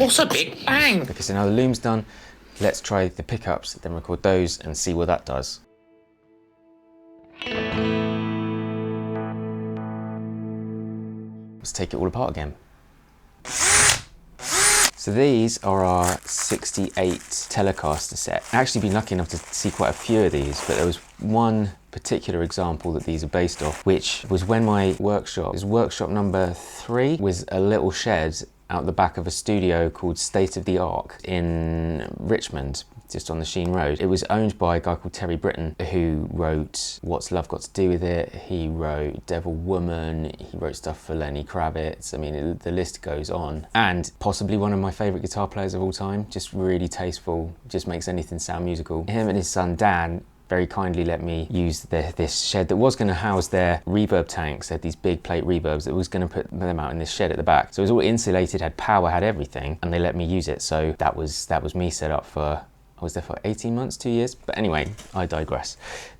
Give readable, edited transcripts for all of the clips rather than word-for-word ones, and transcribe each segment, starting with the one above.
What's a big bang? Okay, so now the loom's done, let's try the pickups, then record those and see what that does. Let's take it all apart again. So these are our 68 Telecaster set. I've actually been lucky enough to see quite a few of these, but there was one particular example that these are based off, which was when my workshop, workshop number 3, was a little shed out the back of a studio called State of the Arc in Richmond, just on the Sheen Road. It was owned by a guy called Terry Britton, who wrote What's Love Got to Do With It? He wrote Devil Woman, he wrote stuff for Lenny Kravitz. I mean, the list goes on. And possibly one of my favourite guitar players of all time, just really tasteful, just makes anything sound musical. Him and his son Dan very kindly let me use this shed that was going to house their reverb tanks. They had these big plate reverbs that was going to put them out in this shed at the back. So it was all insulated, had power, had everything, and they let me use it. So that was me set up for, I was there for 18 months, 2 years. But anyway, I digress.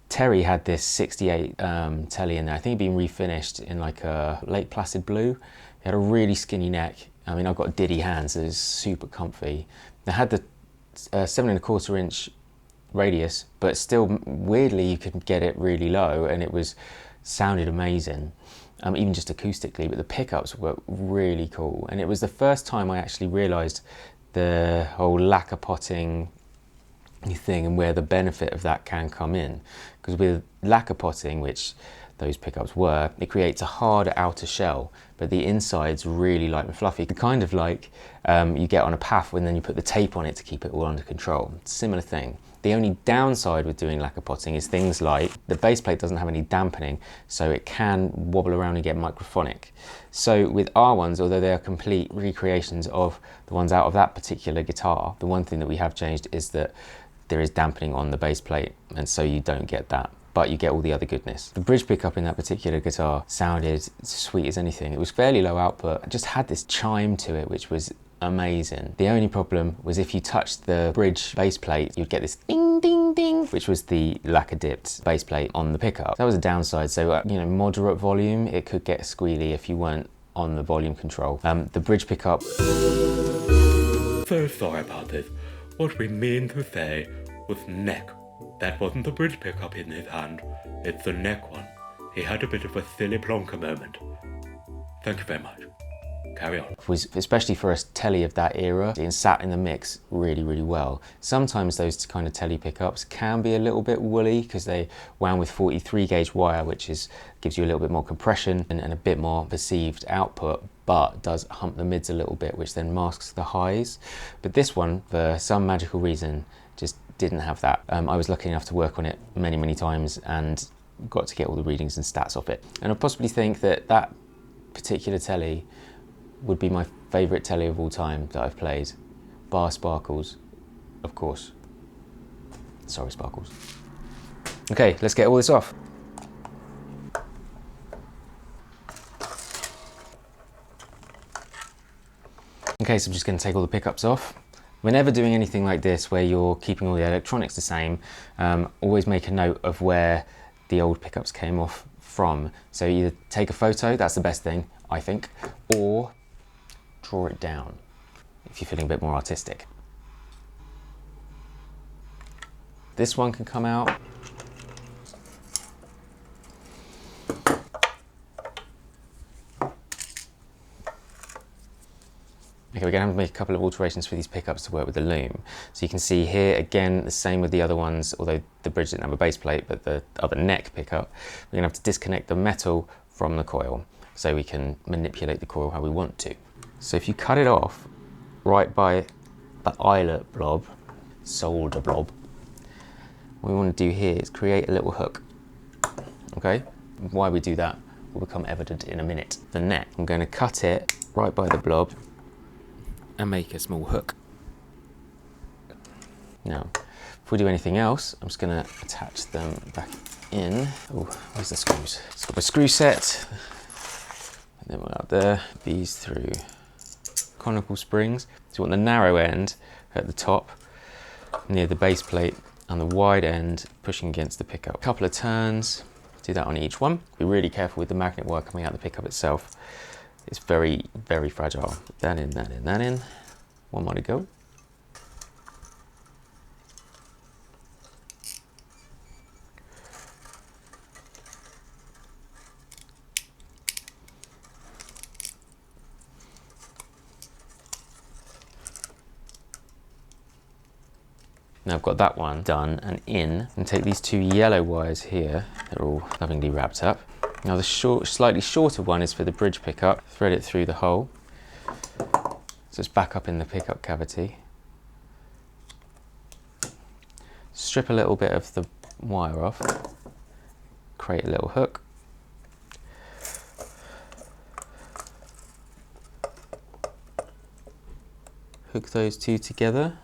Terry had this 68 Tele in there. I think it'd been refinished in like a Lake Placid blue. It had a really skinny neck. I mean, I've got diddy hands, so it was super comfy. It had the 7¼ inch radius, but still weirdly you could get it really low and it sounded amazing, even just acoustically, but the pickups were really cool. And it was the first time I actually realized the whole lacquer potting thing and where the benefit of that can come in, because with lacquer potting, which those pickups were, it creates a hard outer shell, but the inside's really light and fluffy, kind of like you get on a PAF when then you put the tape on it to keep it all under control. Similar thing. The only downside with doing lacquer potting is things like the base plate doesn't have any dampening, so it can wobble around and get microphonic. So with our ones, although they are complete recreations of the ones out of that particular guitar, the one thing that we have changed is that there is dampening on the base plate, and so you don't get that, but you get all the other goodness. The bridge pickup in that particular guitar sounded sweet as anything. It was fairly low output, it just had this chime to it, which was amazing. The only problem was if you touched the bridge base plate, you'd get this ding, ding, ding, which was the lacquer dipped base plate on the pickup. That was a downside. So, you know, moderate volume, it could get squealy if you weren't on the volume control. The bridge pickup. So sorry about this. What we mean to say was neck. That wasn't the bridge pickup in his hand. It's the neck one. He had a bit of a silly plonker moment. Thank you very much. Carry on. Was especially for a Tele of that era, it sat in the mix really, really well. Sometimes those kind of Tele pickups can be a little bit woolly because they wound with 43 gauge wire, which gives you a little bit more compression and a bit more perceived output, but does hump the mids a little bit, which then masks the highs. But this one, for some magical reason, just didn't have that. I was lucky enough to work on it many, many times and got to get all the readings and stats off it. And I possibly think that that particular Tele would be my favourite Tele of all time that I've played. Bar Sparkles, of course. Sorry, Sparkles. Okay, let's get all this off. Okay, so I'm just going to take all the pickups off. Whenever doing anything like this where you're keeping all the electronics the same, always make a note of where the old pickups came off from. So either take a photo, that's the best thing, I think, or draw it down if you're feeling a bit more artistic. This one can come out. Okay, we're going to have to make a couple of alterations for these pickups to work with the loom. So you can see here, again, the same with the other ones, although the bridge didn't have a base plate, but the other neck pickup, we're going to have to disconnect the metal from the coil so we can manipulate the coil how we want to. So if you cut it off right by the eyelet blob, solder blob, what we want to do here is create a little hook, okay? Why we do that will become evident in a minute. The neck, I'm going to cut it right by the blob and make a small hook. Now, before we do anything else, I'm just going to attach them back in. Oh, where's the screws? It's got my screw set, and then we're out there, these through conical springs. So you want the narrow end at the top, near the base plate, and the wide end pushing against the pickup. A couple of turns, do that on each one. Be really careful with the magnet wire coming out of the pickup itself. It's very, very fragile. That in, that in, that in. One more to go. Now I've got that one done and in, and take these two yellow wires here, they're all lovingly wrapped up. Now the slightly shorter one is for the bridge pickup. Thread it through the hole, so it's back up in the pickup cavity. Strip a little bit of the wire off, create a little hook. Hook those two together.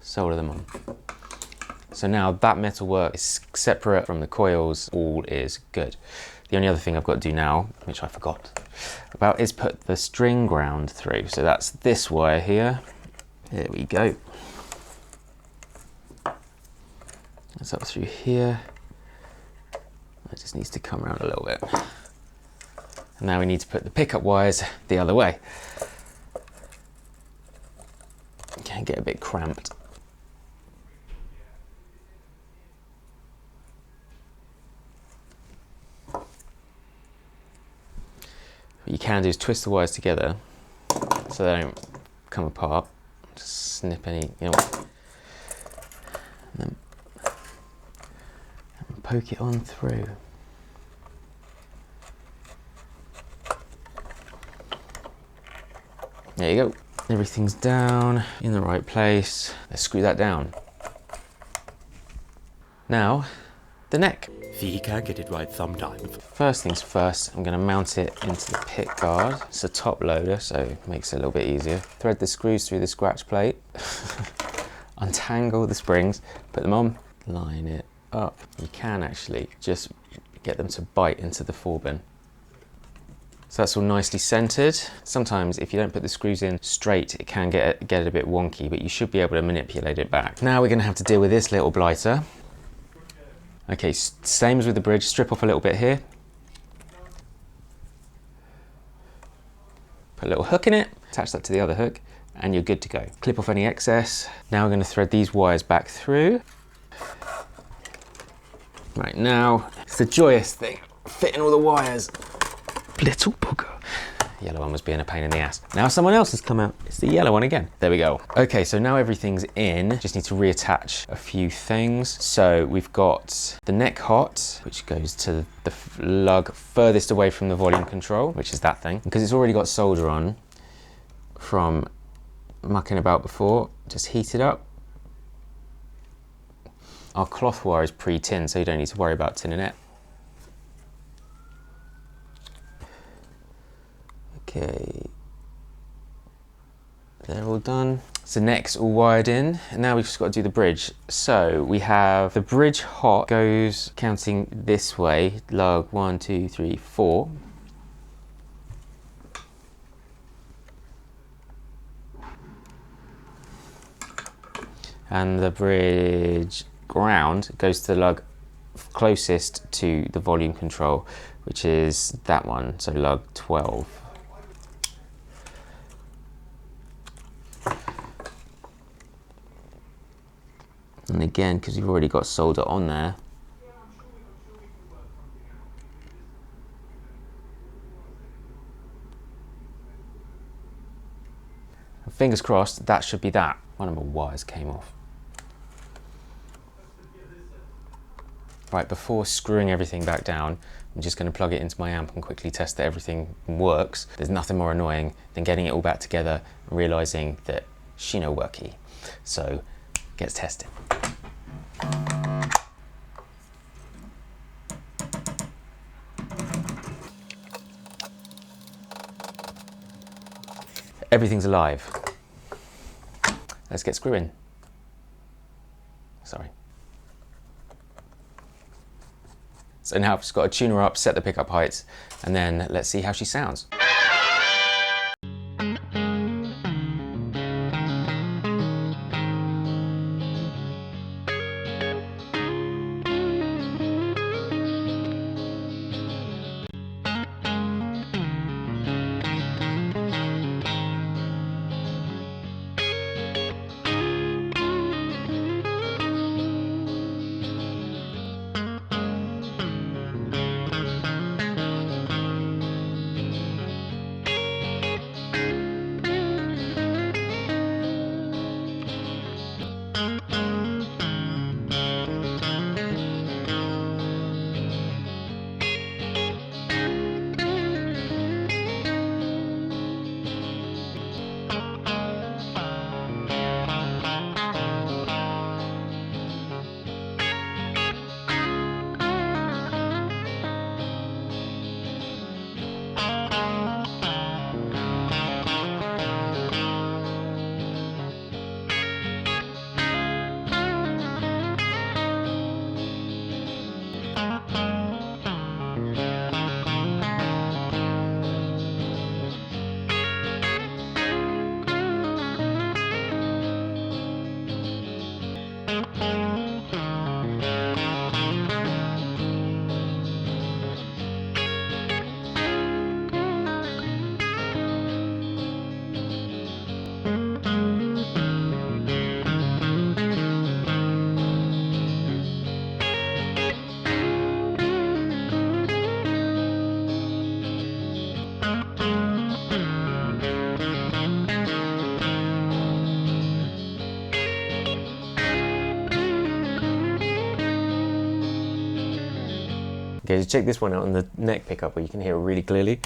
Solder them on. So now that metal work is separate from the coils, all is good. The only other thing I've got to do now, which I forgot about, is put the string ground through. So that's this wire here. There we go. That's up through here. It just needs to come around a little bit. And now we need to put the pickup wires the other way. It can get a bit cramped. What you can do is twist the wires together so they don't come apart. Just snip any, you know, and poke it on through. There you go. Everything's down in the right place. Let's screw that down. Now, the neck. See, he can get it right sometimes. First things first, I'm going to mount it into the pick guard. It's a top loader, so it makes it a little bit easier. Thread the screws through the scratch plate, untangle the springs, put them on, line it up. You can actually just get them to bite into the forebin. So that's all nicely centered. Sometimes if you don't put the screws in straight, it can get it a bit wonky, but you should be able to manipulate it back. Now we're going to have to deal with this little blighter. Okay, same as with the bridge, strip off a little bit here. Put a little hook in it, attach that to the other hook, and you're good to go. Clip off any excess. Now we're going to thread these wires back through. Right, now it's the joyous thing, fitting all the wires. Little bugger. The yellow one was being a pain in the ass. Now someone else has come out. It's the yellow one again. There we go. Okay, so now everything's in. Just need to reattach a few things. So we've got the neck hot, which goes to the lug furthest away from the volume control, which is that thing. Because it's already got solder on from mucking about before, just heat it up. Our cloth wire is pre-tinned, so you don't need to worry about tinning it. Okay, they're all done. So neck's all wired in, and now we've just got to do the bridge. So we have the bridge hot goes counting this way, lug 1, 2, 3, 4. And the bridge ground goes to the lug closest to the volume control, which is that one, so lug 12. And again, because you've already got solder on there, fingers crossed, that should be that. One of my wires came off. Right, before screwing everything back down, I'm just going to plug it into my amp and quickly test that everything works. There's nothing more annoying than getting it all back together and realising that she no worky. So, gets tested. Everything's alive. Let's get screwing. Sorry. So now I've just got to tune her up, set the pickup heights, and then let's see how she sounds. Okay, so check this one out on the neck pickup where you can hear it really clearly.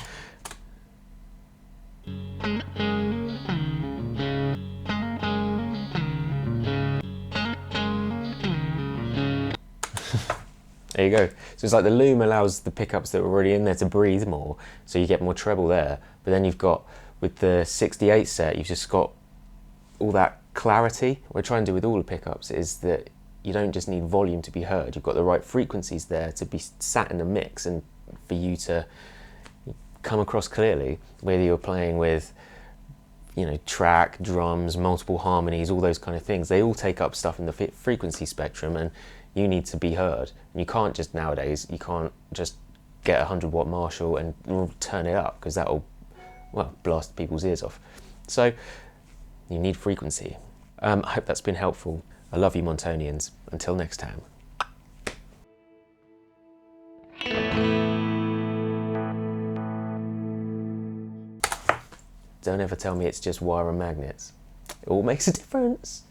There you go. So it's like the loom allows the pickups that are already in there to breathe more, so you get more treble there. But then you've got, with the 68 set, you've just got all that clarity. What we're trying to do with all the pickups is that you don't just need volume to be heard. You've got the right frequencies there to be sat in a mix and for you to come across clearly, whether you're playing with, you know, track, drums, multiple harmonies, all those kind of things. They all take up stuff in the frequency spectrum, and you need to be heard. And you can't just, nowadays, you can't just get a 100-watt Marshall and turn it up, because that'll, well, blast people's ears off. So you need frequency. I hope that's been helpful. I love you, Montonians. Until next time. Don't ever tell me it's just wire and magnets. It all makes a difference.